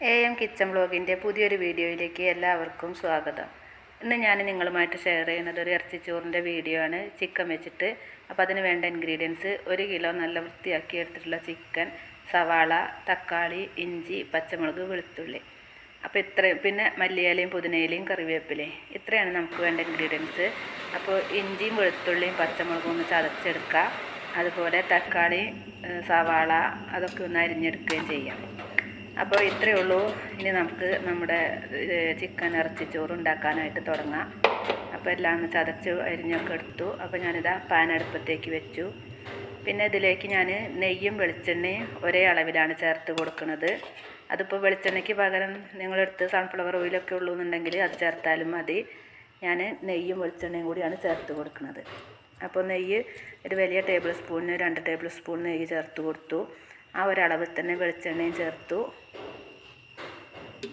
AM kitchen വ്ലോഗിൻ്റെ പുതിയൊരു വീഡിയോയിലേക്ക് എല്ലാവർക്കും സ്വാഗതം. ഇന്ന് ഞാൻ നിങ്ങളുമായിട്ട് ഷെയർ ചെയ്യുന്നത് ഒരു ഇറച്ചിച്ചോറിൻ്റെ വീഡിയോ ആണ്, ചിക്കൻ വെച്ചിട്ട്. അപ്പോൾ അതിന് വേണ്ട ഇൻഗ്രീഡിയൻസ്: 1 കിലോ നല്ല വൃത്തിയാക്കി എടുത്തിട്ടുള്ള ചിക്കൻ, സവാള, തക്കാളി, ഇഞ്ചി, പച്ചമുളക്, വെളുത്തുള്ളി. അപ്പോൾ ഇത്രയും, പിന്നെ മല്ലിയിലയും പുതിനയിലയും കറിവേപ്പിലയും. ഇത്രയാണ് നമുക്ക് വേണ്ട ഇൻഗ്രീഡിയൻസ്. അപ്പോൾ ഇഞ്ചിയും വെളുത്തുള്ളിയും പച്ചമുളകും ഒന്ന് ചതച്ചെടുക്കുക. അതുപോലെ തക്കാളി, സവാള അതൊക്കെ ഒന്ന് അരിഞ്ഞെടുക്കുകയും ചെയ്യാം. അപ്പോൾ ഇത്രയേ ഉള്ളൂ. ഇനി നമുക്ക് നമ്മുടെ ചിക്കൻ ഇറച്ചിച്ചോറ് ഉണ്ടാക്കാനായിട്ട് തുടങ്ങാം. അപ്പോൾ എല്ലാം ഒന്ന് ചതച്ച് അരിഞ്ഞൊക്കെ എടുത്തു. അപ്പോൾ ഞാനിതാ പാൻ അടുപ്പത്തേക്ക് വെച്ചു. പിന്നെ ഇതിലേക്ക് ഞാൻ നെയ്യും വെളിച്ചെണ്ണയും ഒരേ അളവിലാണ് ചേർത്ത് കൊടുക്കുന്നത്. അതിപ്പോൾ വെളിച്ചെണ്ണയ്ക്ക് പകരം നിങ്ങളെടുത്ത് സൺഫ്ലവർ ഓയിലൊക്കെ ഉള്ളൂ എന്നുണ്ടെങ്കിൽ അത് ചേർത്താലും മതി. ഞാൻ നെയ്യും വെളിച്ചെണ്ണയും കൂടിയാണ് ചേർത്ത് കൊടുക്കുന്നത്. അപ്പോൾ നെയ്യ് ഒരു വലിയ ടേബിൾ സ്പൂണിന് 2 ടേബിൾ സ്പൂൺ നെയ്യ് ചേർത്ത് കൊടുത്തു. ആ ഒരളവിൽ തന്നെ വെളിച്ചെണ്ണയും ചേർത്തു.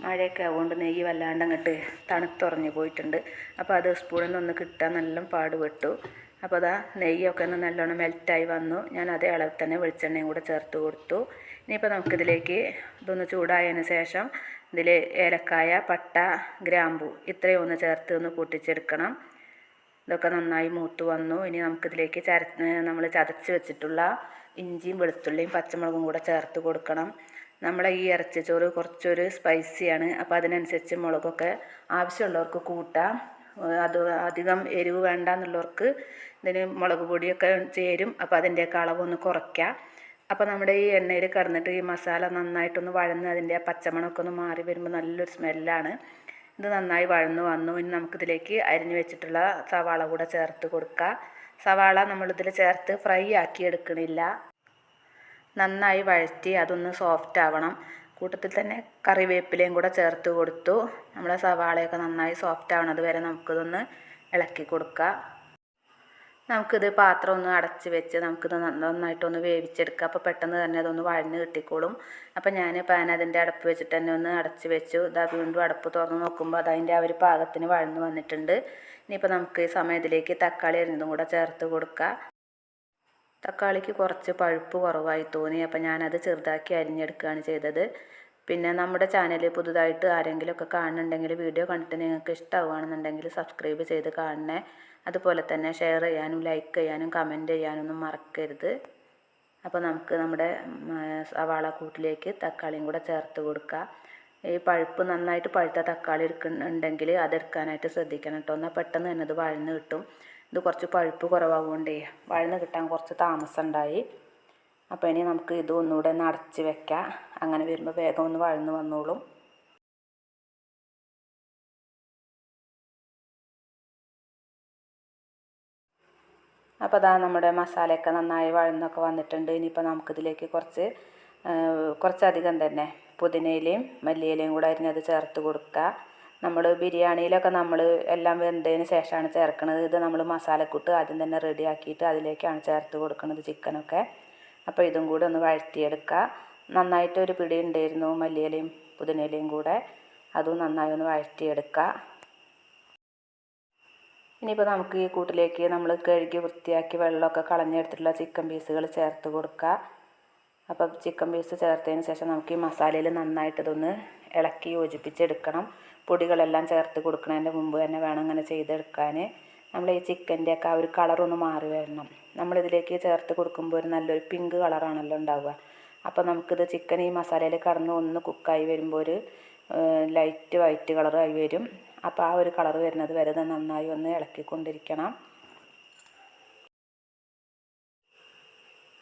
മഴയൊക്കെ ആവുകൊണ്ട് നെയ്യ് വല്ലാണ്ട് അങ്ങോട്ട് തണുത്തുറഞ്ഞു പോയിട്ടുണ്ട്. അപ്പോൾ അത് സ്പൂണിൽ നിന്ന് കിട്ടാൻ നല്ല പാടുപെട്ടു. അപ്പോൾ അതാ നെയ്യൊക്കെ ഒന്ന് നല്ലോണം മെൽറ്റായി വന്നു. ഞാൻ അതേ അളവിൽ തന്നെ വെളിച്ചെണ്ണയും കൂടെ ചേർത്ത് കൊടുത്തു. ഇനിയിപ്പോൾ നമുക്കിതിലേക്ക് ഇതൊന്ന് ചൂടായതിന് ശേഷം ഇതിൽ ഏലക്കായ, പട്ട, ഗ്രാമ്പു ഇത്രയും ഒന്ന് ചേർത്ത് ഒന്ന് പൊട്ടിച്ചെടുക്കണം. ഇതൊക്കെ നന്നായി മൂത്ത് വന്നു. ഇനി നമുക്കിതിലേക്ക് നമ്മൾ ചതച്ച് വെച്ചിട്ടുള്ള ഇഞ്ചിയും വെളുത്തുള്ളിയും പച്ചമുളകും കൂടെ ചേർത്ത് കൊടുക്കണം. നമ്മളെ ഈ ഇറച്ചിച്ചോറ് കുറച്ചൊരു സ്പൈസിയാണ്. അപ്പോൾ അതിനനുസരിച്ച് മുളകൊക്കെ ആവശ്യമുള്ളവർക്ക് കൂട്ടാം. അത് അധികം എരിവ് വേണ്ട എന്നുള്ളവർക്ക് ഇതിന് മുളക് പൊടിയൊക്കെ ചേരും. അപ്പോൾ അതിൻ്റെയൊക്കെ അളവൊന്ന് കുറയ്ക്കുക. അപ്പോൾ നമ്മുടെ ഈ എണ്ണയിൽ കിടന്നിട്ട് ഈ മസാല നന്നായിട്ടൊന്ന് വഴന്ന് അതിൻ്റെ പച്ചമണമൊക്കെ ഒന്ന് മാറി വരുമ്പോൾ നല്ലൊരു സ്മെല്ലാണ്. ഇത് നന്നായി വഴന്നു വന്നു. ഇനി നമുക്കിതിലേക്ക് അരിഞ്ഞു വെച്ചിട്ടുള്ള സവാള കൂടെ ചേർത്ത് കൊടുക്കുക. സവാള നമ്മളിതിൽ ചേർത്ത് ഫ്രൈ ആക്കി എടുക്കണില്ല, നന്നായി വഴറ്റി അതൊന്ന് സോഫ്റ്റ് ആവണം. കൂട്ടത്തിൽ തന്നെ കറിവേപ്പിലയും കൂടെ ചേർത്ത് കൊടുത്തു. നമ്മളെ സവാളയൊക്കെ നന്നായി സോഫ്റ്റ് ആവണത് വരെ നമുക്കിതൊന്ന് ഇളക്കി കൊടുക്കുക. നമുക്കിത് പാത്രം ഒന്ന് അടച്ച് വെച്ച് നമുക്കിത് നന്നായിട്ടൊന്ന് വേവിച്ചെടുക്കുക. അപ്പോൾ പെട്ടെന്ന് തന്നെ അതൊന്ന് വഴന്ന് കിട്ടിക്കോളും. അപ്പോൾ ഞാൻ പാൻ അതിൻ്റെ അടപ്പ് വെച്ചിട്ട് തന്നെ ഒന്ന് അടച്ച് വെച്ചു. ഇതാ വീണ്ടും അടപ്പ് തുറന്ന് നോക്കുമ്പോൾ അതിൻ്റെ ആ ഒരു പാകത്തിന് വഴന്ന് വന്നിട്ടുണ്ട്. ഇനിയിപ്പോൾ നമുക്ക് ഈ സമയത്തിലേക്ക് തക്കാളി അരിഞ്ഞതും കൂടെ ചേർത്ത് കൊടുക്കുക. തക്കാളിക്ക് കുറച്ച് പഴുപ്പ് കുറവായി തോന്നി. അപ്പോൾ ഞാനത് ചെറുതാക്കി അരിഞ്ഞെടുക്കുകയാണ് ചെയ്തത്. പിന്നെ നമ്മുടെ ചാനൽ പുതുതായിട്ട് ആരെങ്കിലുമൊക്കെ കാണുന്നുണ്ടെങ്കിൽ വീഡിയോ കണ്ടിട്ട് നിങ്ങൾക്ക് ഇഷ്ടമാവുകയാണെന്നുണ്ടെങ്കിൽ സബ്സ്ക്രൈബ് ചെയ്ത് കാണണേ. അതുപോലെ തന്നെ ഷെയർ ചെയ്യാനും ലൈക്ക് ചെയ്യാനും കമൻറ്റ് ചെയ്യാനൊന്നും മറക്കരുത്. അപ്പോൾ നമുക്ക് നമ്മുടെ സവാള കൂട്ടിലേക്ക് തക്കാളിയും കൂടെ ചേർത്ത് കൊടുക്കുക. ഈ പഴുപ്പ് നന്നായിട്ട് പഴുത്ത തക്കാളി എടുക്കുന്നുണ്ടെങ്കിൽ അതെടുക്കാനായിട്ട് ശ്രദ്ധിക്കണം കേട്ടോ. എന്നാൽ പെട്ടെന്ന് തന്നെ അത് വഴന്ന് കിട്ടും. ഇത് കുറച്ച് പഴുപ്പ് കുറവാകൊണ്ടേ വഴന്ന് കിട്ടാൻ കുറച്ച് താമസം ഉണ്ടായി. അപ്പോൾ ഇനി നമുക്ക് ഇത് ഒന്നുകൂടെ ഒന്ന് അടച്ച് വെക്കാം. അങ്ങനെ വരുമ്പോൾ വേഗം ഒന്ന് വഴന്ന് വന്നോളും. അപ്പോൾ അതാ നമ്മുടെ മസാലയൊക്കെ നന്നായി വഴന്നൊക്കെ വന്നിട്ടുണ്ട്. ഇനിയിപ്പോൾ നമുക്കിതിലേക്ക് കുറച്ചധികം തന്നെ പുതിനയിലയും മല്ലിയിലയും കൂടെ അരിഞ്ഞത് ചേർത്ത് കൊടുക്കുക. നമ്മൾ ബിരിയാണിയിലൊക്കെ നമ്മൾ എല്ലാം വെന്തതിന് ശേഷമാണ് ചേർക്കുന്നത്. ഇത് നമ്മൾ മസാലക്കൂട്ട് ആദ്യം തന്നെ റെഡിയാക്കിയിട്ട് അതിലേക്കാണ് ചേർത്ത് കൊടുക്കുന്നത് ചിക്കനൊക്കെ. അപ്പോൾ ഇതും കൂടെ ഒന്ന് വഴറ്റിയെടുക്കുക. നന്നായിട്ട് ഒരു പിടി ഉണ്ടായിരുന്നു മല്ലിയിലയും പുതിനയിലയും കൂടെ, അതും നന്നായി ഒന്ന് വഴറ്റിയെടുക്കുക. ഇനിയിപ്പോൾ നമുക്ക് ഈ കൂട്ടിലേക്ക് നമ്മൾ കഴുകി വൃത്തിയാക്കി വെള്ളമൊക്കെ കളഞ്ഞെടുത്തിട്ടുള്ള ചിക്കൻ പീസുകൾ ചേർത്ത് കൊടുക്കുക. അപ്പോൾ ചിക്കൻ പീസ് ചേർത്തതിന് ശേഷം നമുക്ക് ഈ മസാലയിൽ നന്നായിട്ട് ഇതൊന്ന് ഇളക്കി യോജിപ്പിച്ചെടുക്കണം. പൊടികളെല്ലാം ചേർത്ത് കൊടുക്കുന്നതിൻ്റെ മുമ്പ് തന്നെ വേണം അങ്ങനെ ചെയ്തെടുക്കാൻ. നമ്മൾ ഈ ചിക്കൻ്റെയൊക്കെ ആ ഒരു കളറൊന്ന് മാറി വരണം. നമ്മളിതിലേക്ക് ചേർത്ത് കൊടുക്കുമ്പോൾ ഒരു നല്ലൊരു പിങ്ക് കളറാണല്ലോ ഉണ്ടാവുക. അപ്പോൾ നമുക്കിത് ചിക്കൻ ഈ മസാലയിൽ കടന്ന് ഒന്ന് കുക്കായി വരുമ്പോൾ ഒരു ലൈറ്റ് വൈറ്റ് കളറായി വരും. അപ്പോൾ ആ ഒരു കളർ വരുന്നത് വരെ നന്നായി ഒന്ന് ഇളക്കിക്കൊണ്ടിരിക്കണം.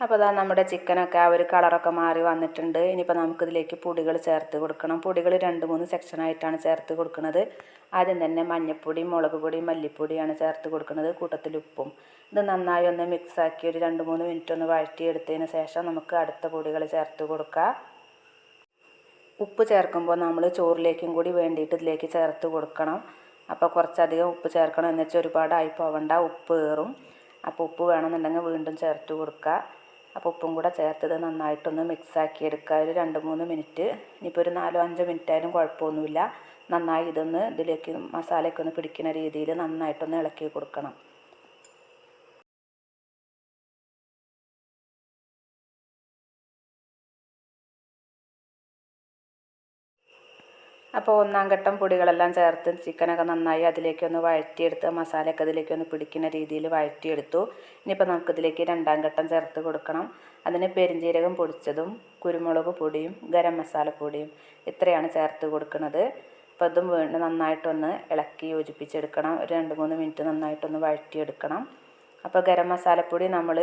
അപ്പോൾ അതാ നമ്മുടെ ചിക്കനൊക്കെ ആ ഒരു കളറൊക്കെ മാറി വന്നിട്ടുണ്ട്. ഇനിയിപ്പോൾ നമുക്കിതിലേക്ക് പൊടികൾ ചേർത്ത് കൊടുക്കണം. പൊടികൾ 2-3 സെക്ഷനായിട്ടാണ് ചേർത്ത് കൊടുക്കുന്നത്. ആദ്യം തന്നെ മഞ്ഞൾപ്പൊടി, മുളക് പൊടി, മല്ലിപ്പൊടിയാണ് ചേർത്ത് കൊടുക്കുന്നത്. കൂട്ടത്തിൽ ഉപ്പും. ഇത് നന്നായി ഒന്ന് മിക്സാക്കി ഒരു 2-3 മിനിറ്റ് ഒന്ന് വഴറ്റിയെടുത്തതിന് ശേഷം നമുക്ക് അടുത്ത പൊടികൾ ചേർത്ത് കൊടുക്കുക. ഉപ്പ് ചേർക്കുമ്പോൾ നമ്മൾ ചോറിലേക്കും കൂടി വേണ്ടിയിട്ട് ഇതിലേക്ക് ചേർത്ത് കൊടുക്കണം. അപ്പോൾ കുറച്ചധികം ഉപ്പ് ചേർക്കണം. എന്നുവെച്ചാൽ ഒരുപാടായി പോവണ്ട, ഉപ്പ് കയറും. അപ്പോൾ ഉപ്പ് വേണമെന്നുണ്ടെങ്കിൽ വീണ്ടും ചേർത്ത് കൊടുക്കുക. അപ്പോൾ ഉപ്പും കൂടെ ചേർത്തത് നന്നായിട്ടൊന്ന് മിക്സാക്കി എടുക്കുക. ഒരു 2-3 മിനിറ്റ്, ഇനിയിപ്പോൾ ഒരു 4-5 മിനിറ്റ് ആയാലും കുഴപ്പമൊന്നുമില്ല. നന്നായി ഇതൊന്ന് ഇതിലേക്ക് മസാലയൊക്കെ ഒന്ന് പിടിക്കുന്ന രീതിയിൽ നന്നായിട്ടൊന്ന് ഇളക്കി കൊടുക്കണം. അപ്പോൾ ഒന്നാം ഘട്ടം പൊടികളെല്ലാം ചേർത്ത് ചിക്കനൊക്കെ നന്നായി അതിലേക്കൊന്ന് വഴറ്റിയെടുത്ത് മസാലയൊക്കെ അതിലേക്കൊന്ന് പിടിക്കുന്ന രീതിയിൽ വഴറ്റിയെടുത്തു. ഇനിയിപ്പോൾ നമുക്കിതിലേക്ക് രണ്ടാം ഘട്ടം ചേർത്ത് കൊടുക്കണം. അതിന് പെരുംജീരകം പൊടിച്ചതും കുരുമുളക് പൊടിയും ഗരം മസാലപ്പൊടിയും ഇത്രയാണ് ചേർത്ത് കൊടുക്കുന്നത്. അപ്പോൾ ഇതും വീണ്ടും നന്നായിട്ടൊന്ന് ഇളക്കി യോജിപ്പിച്ചെടുക്കണം. ഒരു 2-3 മിനിറ്റ് നന്നായിട്ടൊന്ന് വഴറ്റിയെടുക്കണം. അപ്പോൾ ഗരം മസാലപ്പൊടി നമ്മൾ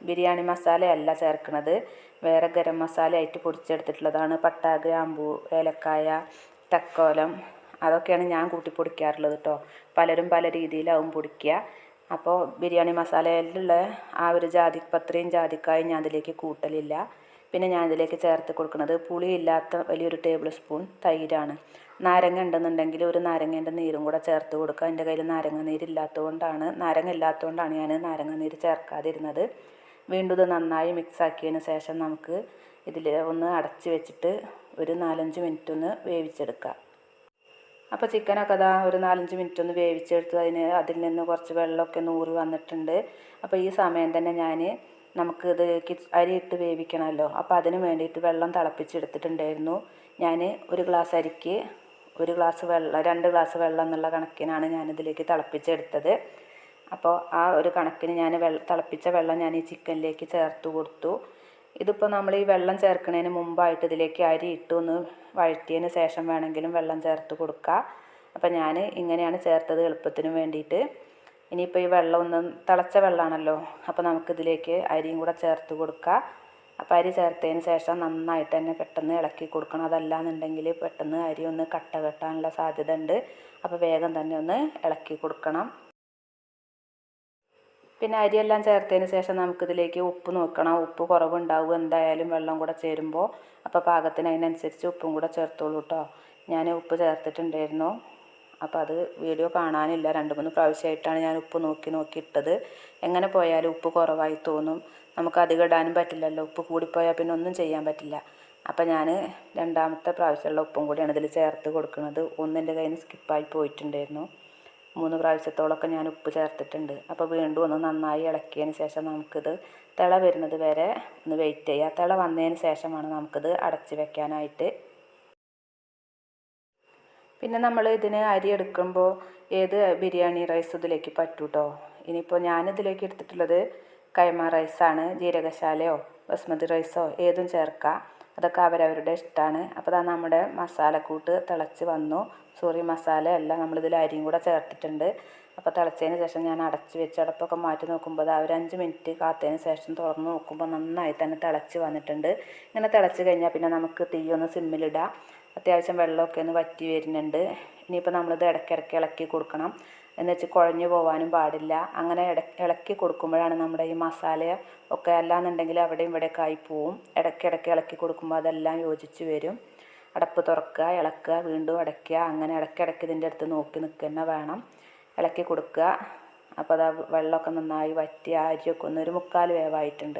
ബിരിയാണി മസാലയല്ല ചേർക്കുന്നത്, വേറെ ഗരം മസാല ആയിട്ട് പൊടിച്ചെടുത്തിട്ടുള്ളതാണ്. പട്ട, ഗ്രാമ്പൂ, ഏലക്കായ, തക്കോലം അതൊക്കെയാണ് ഞാൻ കൂട്ടി പൊടിക്കാറുള്ളത് കേട്ടോ. പലരും പല രീതിയിലാവും പൊടിക്കുക. അപ്പോൾ ബിരിയാണി മസാലയിലുള്ള ആ ഒരു ജാതിപത്രിയും ജാതിക്കായും ഞാൻ അതിലേക്ക് കൂട്ടലില്ല. പിന്നെ ഞാൻ ഇതിലേക്ക് ചേർത്ത് കൊടുക്കുന്നത് പുളിയില്ലാത്ത വലിയൊരു ടേബിൾ സ്പൂൺ തൈരാണ്. നാരങ്ങ ഉണ്ടെന്നുണ്ടെങ്കിൽ ഒരു നാരങ്ങേൻ്റെ നീരും കൂടെ ചേർത്ത് കൊടുക്കുക. എൻ്റെ കയ്യിൽ നാരങ്ങ ഇല്ലാത്തതുകൊണ്ടാണ് ഞാൻ നാരങ്ങ നീര് ചേർക്കാതിരുന്നത്. വീണ്ടും ഇത് നന്നായി മിക്സാക്കിയതിന് ശേഷം നമുക്ക് ഇതിൽ ഒന്ന് അടച്ച് വെച്ചിട്ട് ഒരു 4-5 മിനിറ്റ് ഒന്ന് വേവിച്ചെടുക്കുക. അപ്പോൾ ചിക്കനൊക്കെ അതാ ഒരു 4-5 മിനിറ്റ് ഒന്ന് വേവിച്ചെടുത്ത് അതിൽ നിന്ന് കുറച്ച് വെള്ളമൊക്കെ ഊറി വന്നിട്ടുണ്ട്. അപ്പോൾ ഈ സമയം തന്നെ നമുക്ക് ഇതിലേക്ക് അരി ഇട്ട് വേവിക്കണമല്ലോ. അപ്പോൾ അതിന് വേണ്ടിയിട്ട് വെള്ളം തിളപ്പിച്ചെടുത്തിട്ടുണ്ടായിരുന്നു. ഞാൻ ഒരു ഗ്ലാസ് അരിക്ക് 2 ഗ്ലാസ് വെള്ളം എന്നുള്ള കണക്കിനാണ് ഞാനിതിലേക്ക് തിളപ്പിച്ചെടുത്തത്. അപ്പോൾ ആ ഒരു കണക്കിന് ഞാൻ തിളപ്പിച്ച വെള്ളം ഞാൻ ഈ ചിക്കനിലേക്ക് ചേർത്ത് കൊടുത്തു. ഇതിപ്പോൾ നമ്മൾ ഈ വെള്ളം ചേർക്കുന്നതിന് മുമ്പായിട്ട് ഇതിലേക്ക് അരി ഇട്ട് ഒന്ന് വഴറ്റിയതിന് ശേഷം വേണമെങ്കിലും വെള്ളം ചേർത്ത് കൊടുക്കുക. അപ്പോൾ ഞാൻ ഇങ്ങനെയാണ് ചേർത്തത് എളുപ്പത്തിന് വേണ്ടിയിട്ട്. ഇനിയിപ്പോൾ ഈ വെള്ളം ഒന്ന് തിളച്ച വെള്ളമാണല്ലോ, അപ്പോൾ നമുക്കിതിലേക്ക് അരിയും കൂടെ ചേർത്ത് കൊടുക്കുക. അപ്പോൾ അരി ചേർത്തതിന് ശേഷം നന്നായിട്ട് തന്നെ പെട്ടെന്ന് ഇളക്കി കൊടുക്കണം. അതല്ലാന്നുണ്ടെങ്കിൽ പെട്ടെന്ന് അരി ഒന്ന് കട്ട കെട്ടാനുള്ള സാധ്യത ഉണ്ട്. അപ്പോൾ വേഗം തന്നെ ഒന്ന് ഇളക്കി കൊടുക്കണം. പിന്നെ അരിയെല്ലാം ചേർത്തതിന് ശേഷം നമുക്കിതിലേക്ക് ഉപ്പ് നോക്കണം. ഉപ്പ് കുറവുണ്ടാവും എന്തായാലും വെള്ളം കൂടെ ചേരുമ്പോൾ. അപ്പോൾ പാകത്തിന് അതിനനുസരിച്ച് ഉപ്പും കൂടെ ചേർത്തോളൂ കേട്ടോ. ഞാൻ ഉപ്പ് ചേർത്തിട്ടുണ്ടായിരുന്നു. അപ്പോൾ അത് വീഡിയോ കാണാനില്ല, 2-3 പ്രാവശ്യമായിട്ടാണ് ഞാൻ ഉപ്പ് നോക്കി ഇട്ടത്. എങ്ങനെ പോയാലും ഉപ്പ് കുറവായി തോന്നും. നമുക്ക് അധികം ഇടാനും പറ്റില്ലല്ലോ. ഉപ്പ് കൂടിപ്പോയാൽ പിന്നെ ഒന്നും ചെയ്യാൻ പറ്റില്ല. അപ്പോൾ ഞാൻ രണ്ടാമത്തെ പ്രാവശ്യമുള്ള ഉപ്പും കൂടിയാണ് ഇതിൽ ചേർത്ത് കൊടുക്കുന്നത്. ഒന്നിൻ്റെ കയ്യിൽ നിന്ന് സ്കിപ്പായി പോയിട്ടുണ്ടായിരുന്നു. 3 പ്രാവശ്യത്തോളമൊക്കെ ഞാൻ ഉപ്പ് ചേർത്തിട്ടുണ്ട്. അപ്പോൾ വീണ്ടും ഒന്ന് നന്നായി ഇളക്കിയതിന് ശേഷം നമുക്കിത് തിള വരുന്നത് വരെ ഒന്ന് വെയിറ്റ് ചെയ്യുക. തിള വന്നതിന് ശേഷമാണ് നമുക്കിത് അടച്ച് വെക്കാനായിട്ട്. പിന്നെ നമ്മൾ ഇതിന് അരി എടുക്കുമ്പോൾ ഏത് ബിരിയാണി റൈസ് ഇതിലേക്ക് പറ്റൂ കേട്ടോ. ഇനിയിപ്പോൾ ഞാനിതിലേക്ക് എടുത്തിട്ടുള്ളത് കൈമ റൈസാണ്. ജീരകശാലയോ ബസ്മതി റൈസോ ഏതും ചേർക്കാം, അതൊക്കെ അവരവരുടെ ഇഷ്ടമാണ്. അപ്പോൾ അതാ നമ്മുടെ മസാലക്കൂട്ട് തിളച്ച് വന്നു. മസാല അല്ല, നമ്മളിതിൽ അരിയും കൂടെ ചേർത്തിട്ടുണ്ട്. അപ്പോൾ തിളച്ചതിന് ശേഷം ഞാൻ അടച്ച് വെച്ച് അടപ്പൊക്കെ മാറ്റി നോക്കുമ്പോൾ അത് ഒരു 5 മിനിറ്റ് കാത്തതിന് ശേഷം തുറന്ന് നോക്കുമ്പോൾ നന്നായി തന്നെ തിളച്ച് വന്നിട്ടുണ്ട്. ഇങ്ങനെ തിളച്ച് കഴിഞ്ഞാൽ പിന്നെ നമുക്ക് തീയൊന്ന് സിമ്മിലിടാം. അത്യാവശ്യം വെള്ളമൊക്കെ ഒന്ന് വറ്റി വരുന്നുണ്ട്. ഇനിയിപ്പോൾ നമ്മളിത് ഇടയ്ക്കിടയ്ക്ക് ഇളക്കി കൊടുക്കണം. എന്ന് വെച്ച് കുഴഞ്ഞു പോകാനും പാടില്ല. അങ്ങനെ ഇളക്കി കൊടുക്കുമ്പോഴാണ് നമ്മുടെ ഈ മസാല ഒക്കെ അല്ലാന്നുണ്ടെങ്കിൽ അവിടെയും ഇവിടെയൊക്കെ ആയി പോവും. ഇടയ്ക്കിടയ്ക്ക് ഇളക്കി കൊടുക്കുമ്പോൾ അതെല്ലാം യോജിച്ച് വരും. അടപ്പ് തുറക്കുക, ഇളക്കുക, വീണ്ടും അടയ്ക്കുക. അങ്ങനെ ഇടയ്ക്കിടയ്ക്ക് ഇതിൻ്റെ അടുത്ത് നോക്കി നിൽക്കുക തന്നെ വേണം. ഇളക്കി കൊടുക്കുക. അപ്പോൾ അത് വെള്ളമൊക്കെ നന്നായി വറ്റി അരിയൊക്കെ ഒന്ന് ഒരു 3/4 വേവായിട്ടുണ്ട്.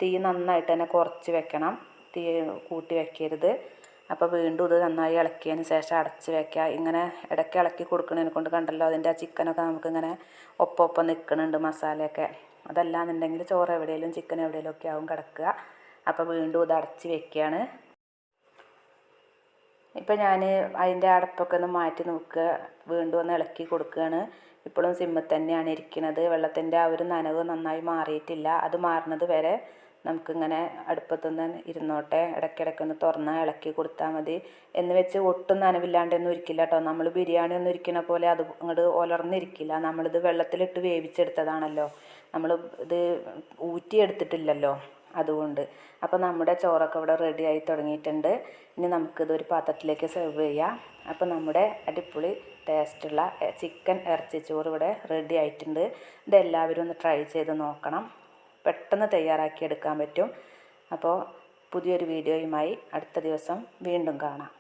തീ നന്നായിട്ട് തന്നെ കുറച്ച് വെക്കണം, തീ കൂട്ടി വെക്കരുത്. അപ്പോൾ വീണ്ടും ഇത് നന്നായി ഇളക്കിയതിന് ശേഷം അടച്ച് വെക്കുക. ഇങ്ങനെ ഇടയ്ക്ക് ഇളക്കി കൊടുക്കുന്നതിനെ കൊണ്ട് കണ്ടല്ലോ അതിൻ്റെ ആ ചിക്കനൊക്കെ നമുക്കിങ്ങനെ ഒപ്പം നിൽക്കുന്നുണ്ട് മസാലയൊക്കെ. അതല്ലാന്നുണ്ടെങ്കിൽ ചോറ് എവിടെയെങ്കിലും ചിക്കൻ എവിടെയെങ്കിലും ഒക്കെ ആവും കിടക്കുക. അപ്പോൾ വീണ്ടും ഇത് അടച്ച് വെക്കുകയാണ്. ഇപ്പോൾ ഞാൻ അതിൻ്റെ അടപ്പൊക്കെ ഒന്ന് മാറ്റി നോക്കുക, വീണ്ടും ഒന്ന് ഇളക്കി കൊടുക്കുകയാണ്. ഇപ്പോഴും സിമ്മിൽ തന്നെയാണ് ഇരിക്കുന്നത്. വെള്ളത്തിൻ്റെ ആ ഒരു നനവ് നന്നായി മാറിയിട്ടില്ല. അത് മാറുന്നത് വരെ നമുക്കിങ്ങനെ അടുപ്പത്തൊന്ന് ഇരുന്നോട്ടെ. ഇടയ്ക്കിടയ്ക്കൊന്ന് തുറന്ന് ഇളക്കി കൊടുത്താൽ മതി. എന്ന് വെച്ച് ഒട്ടും നനവില്ലാണ്ടൊന്നും ഇരിക്കില്ല കേട്ടോ. നമ്മൾ ബിരിയാണി ഒന്നും ഇരിക്കുന്ന പോലെ അത് അങ്ങോട്ട് ഒലർന്നിരിക്കില്ല. നമ്മളിത് വെള്ളത്തിലിട്ട് വേവിച്ചെടുത്തതാണല്ലോ, നമ്മൾ ഇത് ഊറ്റിയെടുത്തിട്ടില്ലല്ലോ, അതുകൊണ്ട്. അപ്പോൾ നമ്മുടെ ചോറൊക്കെ ഇവിടെ റെഡി ആയി തുടങ്ങിയിട്ടുണ്ട്. ഇനി നമുക്കിതൊരു പാത്രത്തിലേക്ക് സെർവ് ചെയ്യാം. അപ്പോൾ നമ്മുടെ അടിപൊളി ടേസ്റ്റുള്ള ചിക്കൻ ഇറച്ചിച്ചോറ് ഇവിടെ റെഡി ആയിട്ടുണ്ട്. ഇതെല്ലാവരും ഒന്ന് ട്രൈ ചെയ്ത് നോക്കണം. പെട്ടെന്ന് തയ്യാറാക്കിയെടുക്കാൻ പറ്റും. അപ്പോൾ പുതിയൊരു വീഡിയോയുമായി അടുത്ത ദിവസം വീണ്ടും കാണാം.